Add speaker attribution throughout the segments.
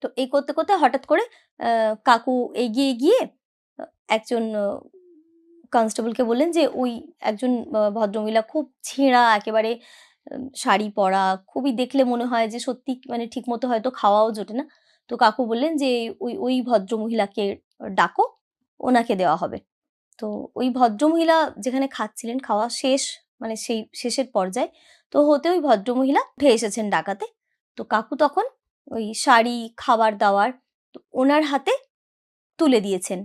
Speaker 1: তো এই করতে করতে হঠাৎ করে কাকু এগিয়ে গিয়ে একজন কনস্টেবলকে বললেন যে ওই একজন ভদ্রমহিলা খুব ছেঁড়া একেবারে শাড়ি পরা, খুবই দেখলে মনে হয় যে সত্যি মানে ঠিকমতো হয়তো খাওয়াও জোটে না। তো কাকু বললেন যে ওই ভদ্রমহিলাকে ডাকো, ওনাকে দেওয়া হবে। তো ওই ভদ্রমহিলা যেখানে খাচ্ছিলেন, খাওয়া শেষ, মানে সেই শেষের পর্যায়ে, তো হতে ওই ভদ্রমহিলা উঠে এসেছেন ডাকাতে। তো কাকু তখন ওই শাড়ি, খাবার-দাবার তো ওনার হাতে তুলে দিয়েছেন।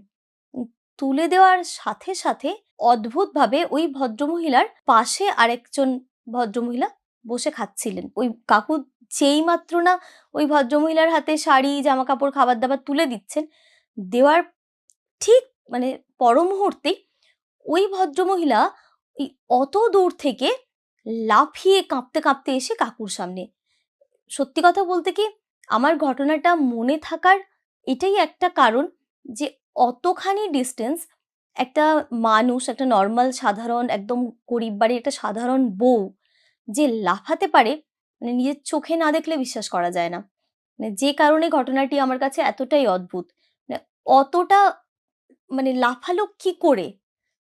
Speaker 1: উম তুলে দেওয়ার সাথে, সাথে অদ্ভুতভাবে ওই ভদ্রমহিলার পাশে আরেকজন ভদ্রমহিলা বসে খাচ্ছিলেন। ওই কাকু যেইমাত্র না ওই ভদ্রমহিলার হাতে শাড়ি, জামাকাপড়, খাবার-দাবার তুলে দিচ্ছেন, দেওয়ার ঠিক মানে পর মুহূর্তেই ওই ভদ্রমহিলা ওই অত দূর থেকে লাফিয়ে কাঁপতে, কাঁপতে এসে কাকুর সামনে। সত্যি কথা বলতে কি, আমার ঘটনাটা মনে থাকার এটাই একটা কারণ যে অতখানি ডিসট্যান্স একটা মানুষ, একটা নরমাল সাধারণ একদম গরিব বাড়ির একটা সাধারণ বউ যে লাফাতে পারে, মানে নিজের চোখে না দেখলে বিশ্বাস করা যায় না। মানে যে কারণে ঘটনাটি আমার কাছে এতটাই অদ্ভুত। মানে অতটা মানে লাফালো কি করে?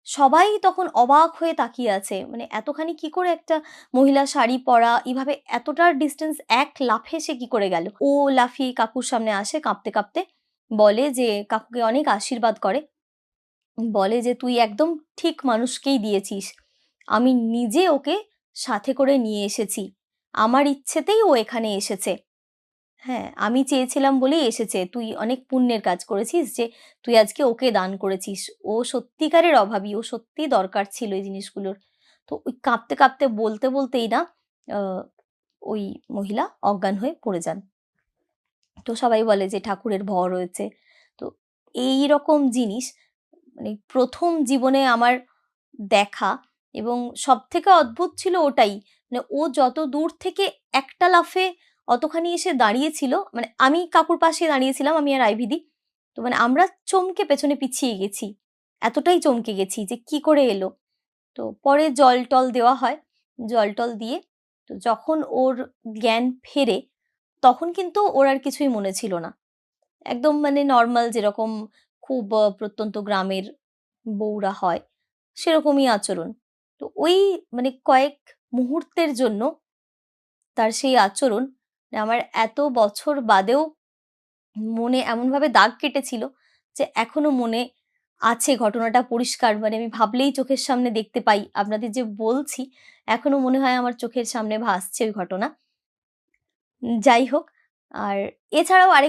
Speaker 1: সবাই তখন অবাক হয়ে তাকিয়ে আছে। মানে এতখানি কি করে একটা মহিলা শাড়ি পরা, এভাবে এতটা ডিসট্যান্স এক লাফে সে কি করে গেল? ও লাফিয়ে কাকুর সামনে আসে কাঁপতে, কাঁপতে। বলে যে কাকুকে অনেক আশীর্বাদ করে। বলে যে, "তুই একদম ঠিক মানুষকেই দিয়েছিস। আমি নিজে ওকে সাথে করে নিয়ে এসেছি। আমার ইচ্ছেতেই ও এখানে এসেছে।" হ্যাঁ, আমি চেয়েছিলাম বলেই এসেছে। তুই অনেক পুণ্যের কাজ করেছিস যে তুই আজকে ওকে দান করেছিস। ও সত্যিকারের অভাবী। ও সত্যিই দরকার ছিল এই জিনিসগুলোর। তো ওই কাঁপতে, কাঁপতে বলতে, বলতেই না আ ওই মহিলা অজ্ঞান হয়ে পড়ে যান। তো সবাই বলে যে ঠাকুরের ভর হয়েছে। তো এইরকম জিনিস মানে ১ম জীবনে আমার দেখা এবং সবথেকে অদ্ভুত ছিল ওটাই। মানে ও যত দূর থেকে একটা লাফে অতখানি এসে দাঁড়িয়েছিল, মানে আমি কাকুর পাশে দাঁড়িয়েছিলাম, আমি আর আইভি দি। তো মানে আমরা চমকে পেছনে পিছিয়ে গেছি। এতটাই চমকে গেছি যে কি করে এলো? তো পরে জল-টল দেওয়া হয়। জল-টল দিয়ে তো যখন ওর জ্ঞান ফেরে, তখন কিন্তু ওর আর কিছুই মনে ছিল না। একদম মানে নরমাল যেরকম খুব প্রত্যন্ত গ্রামের বউরা হয়, সেরকমই আচরণ। তো ওই মানে কয়েক মুহূর্তের জন্য তার সেই আচরণ আমার এত বছর বাদেও মনে এমনভাবে দাগ কেটেছিল যে এখনো মনে আছে ঘটনাটা পরিষ্কার। মানে আমি ভাবলেই চোখের সামনে দেখতে পাই। আপনাদের যে বলছি, এখনো মনে হয় আমার চোখের সামনে ভাসছে ওই ঘটনা। যাই হোক, আর এছাড়াও আরেক